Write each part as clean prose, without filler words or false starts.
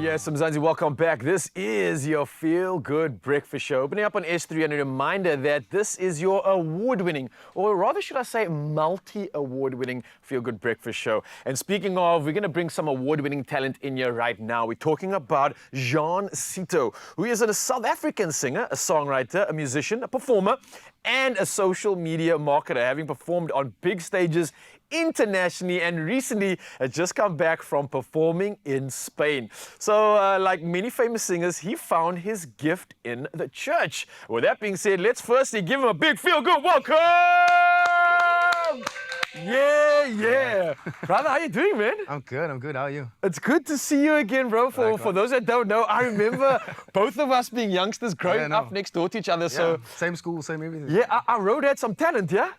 yes, Mzansi, welcome back. This is your Feel Good Breakfast Show. Opening up on S3 and a reminder that this is your award-winning, or rather should I say multi-award-winning Feel Good Breakfast Show. And speaking of, we're going to bring some award-winning talent in here right now. We're talking about Citto, who is a South African singer, a songwriter, a musician, a performer, and a social media marketer, having performed on big stages internationally and recently has just come back from performing in Spain. So like many famous singers, he found his gift in the church. With that being said, let's firstly give him a big feel good welcome. Yeah. Brother, how you doing, man? I'm good. How are you? It's good to see you again, bro. For those that don't know, I remember both of us being youngsters growing up next door to each other. So same school, same everything. Yeah, our road had some talent, yeah?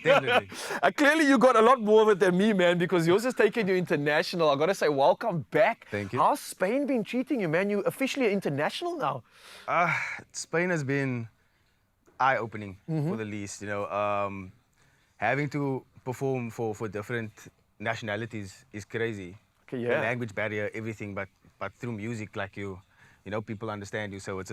Definitely. Clearly you got a lot more of it than me, man, because yours is taking you international. I got to say, welcome back. Thank you. How's Spain been treating you, man? You officially international now. Spain has been eye-opening for the least, you know. Having to perform for different nationalities is crazy. Okay, yeah. The language barrier, everything, but through music, like you know, people understand you. So it's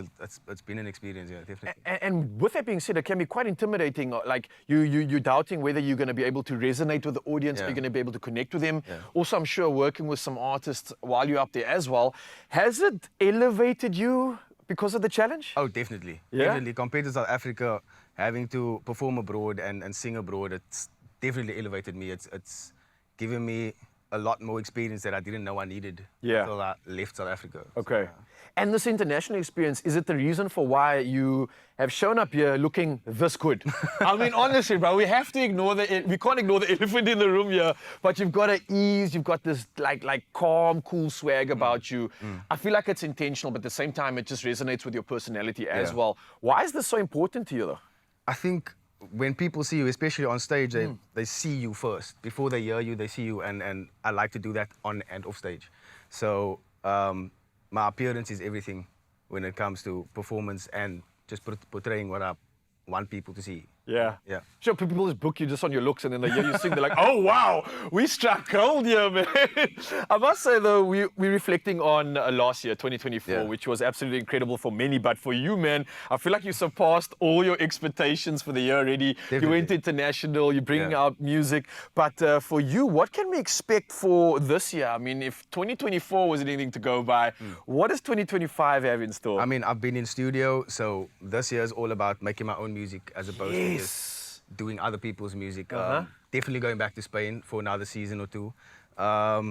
been an experience, yeah, definitely. And with that being said, it can be quite intimidating. Like you're doubting whether you're going to be able to resonate with the audience, are you going to be able to connect with them? Yeah. Also, I'm sure working with some artists while you're up there as well. Has it elevated you because of the challenge? Oh, definitely. Yeah? Definitely. Compared to South Africa, having to perform abroad and sing abroad, it's definitely elevated me. It's given me a lot more experience that I didn't know I needed until I left South Africa. Okay. So, And this international experience, is it the reason for why you have shown up here looking this good? I mean, honestly, bro, we can't ignore the elephant in the room here, but you've got an ease, you've got this like calm, cool swag about you. I feel like it's intentional, but at the same time, it just resonates with your personality as well. Why is this so important to you, though? I think when people see you, especially on stage, they see you first. Before they hear you, they see you, and I like to do that on and off stage. So my appearance is everything when it comes to performance and just portraying what I want people to see. Yeah. Sure, people just book you just on your looks, and then they hear you sing, they're like, oh, wow, we struck gold here, man. I must say, though, we're reflecting on last year, 2024, which was absolutely incredible for many. But for you, man, I feel like you surpassed all your expectations for the year already. Definitely. You went international, you're bringing out music. But for you, what can we expect for this year? I mean, if 2024 was anything to go by, what does 2025 have in store? I mean, I've been in studio, so this year is all about making my own music as opposed to just doing other people's music. Definitely going back to Spain for another season or two. I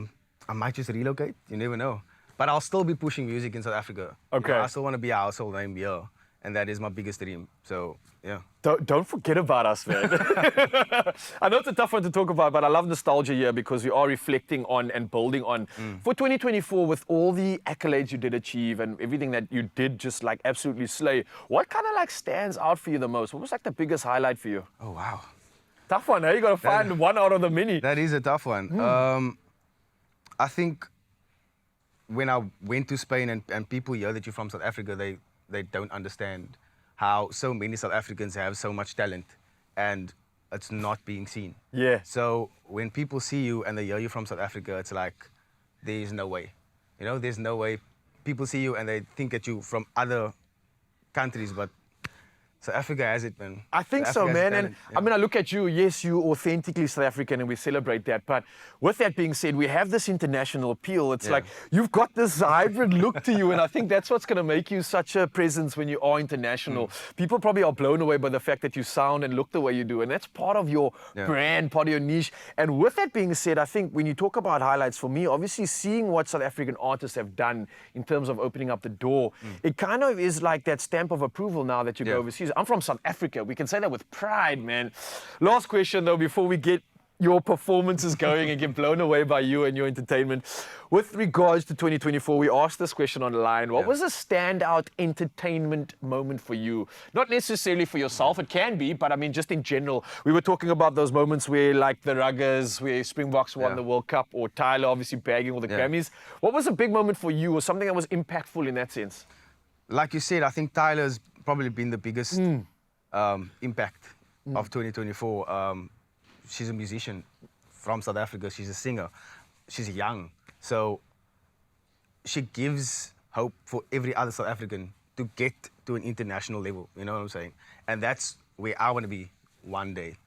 might just relocate, you never know. But I'll still be pushing music in South Africa. Okay. You know, I still want to be a household name here, and that is my biggest dream. So, yeah. Don't forget about us, man. I know it's a tough one to talk about, but I love nostalgia here because we are reflecting on and building on. For 2024, with all the accolades you did achieve and everything that you did just like absolutely slay, what kind of like stands out for you the most? What was like the biggest highlight for you? Oh, wow. Tough one, eh? You got to find one out of the many. That is a tough one. I think when I went to Spain and people hear that you're from South Africa, they don't understand how so many South Africans have so much talent and it's not being seen. Yeah. So when people see you and they hear you from South Africa, it's like, there's no way. You know, there's no way. People see you and they think that you from other countries, but South Africa has it, man. I think so, man. And I mean, I look at you, yes, you authentically South African and we celebrate that. But with that being said, we have this international appeal. It's like you've got this hybrid look to you. And I think that's what's going to make you such a presence when you are international. People probably are blown away by the fact that you sound and look the way you do. And that's part of your brand, part of your niche. And with that being said, I think when you talk about highlights, for me, obviously seeing what South African artists have done in terms of opening up the door, it kind of is like that stamp of approval now that you go overseas. I'm from South Africa. We can say that with pride, man. Last question, though, before we get your performances going and get blown away by you and your entertainment. With regards to 2024, we asked this question online. What was a standout entertainment moment for you? Not necessarily for yourself, it can be, but I mean, just in general. We were talking about those moments where, like the Ruggers, where Springboks won the World Cup, or Tyler obviously bagging all the Grammys. What was a big moment for you, or something that was impactful in that sense? Like you said, I think Tyler's probably been the biggest impact of 2024. She's a musician from South Africa. She's a singer. She's young. So she gives hope for every other South African to get to an international level. You know what I'm saying? And that's where I want to be one day.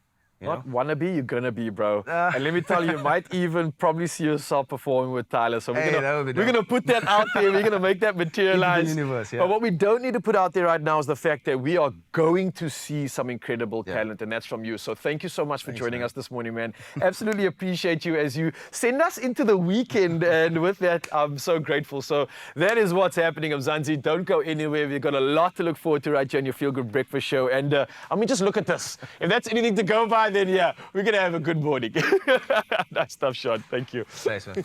You Not know? wanna be, you're gonna be, bro. And let me tell you might even probably see yourself performing with Tyler. So Hey, that would be we're dope. gonna put that out there. We're gonna make that materialize. universe, yeah. But what we don't need to put out there right now is the fact that we are going to see some incredible talent, and that's from you. So thank you so much for joining us this morning, man. Absolutely appreciate you as you send us into the weekend. And with that, I'm so grateful. So that is what's happening, Mzansi. Don't go anywhere. We've got a lot to look forward to right here on your Feel Good Breakfast Show. And I mean, just look at this. If that's anything to go by, then yeah, we're going to have a good morning. Nice stuff, Sean. Thank you. Thanks, man.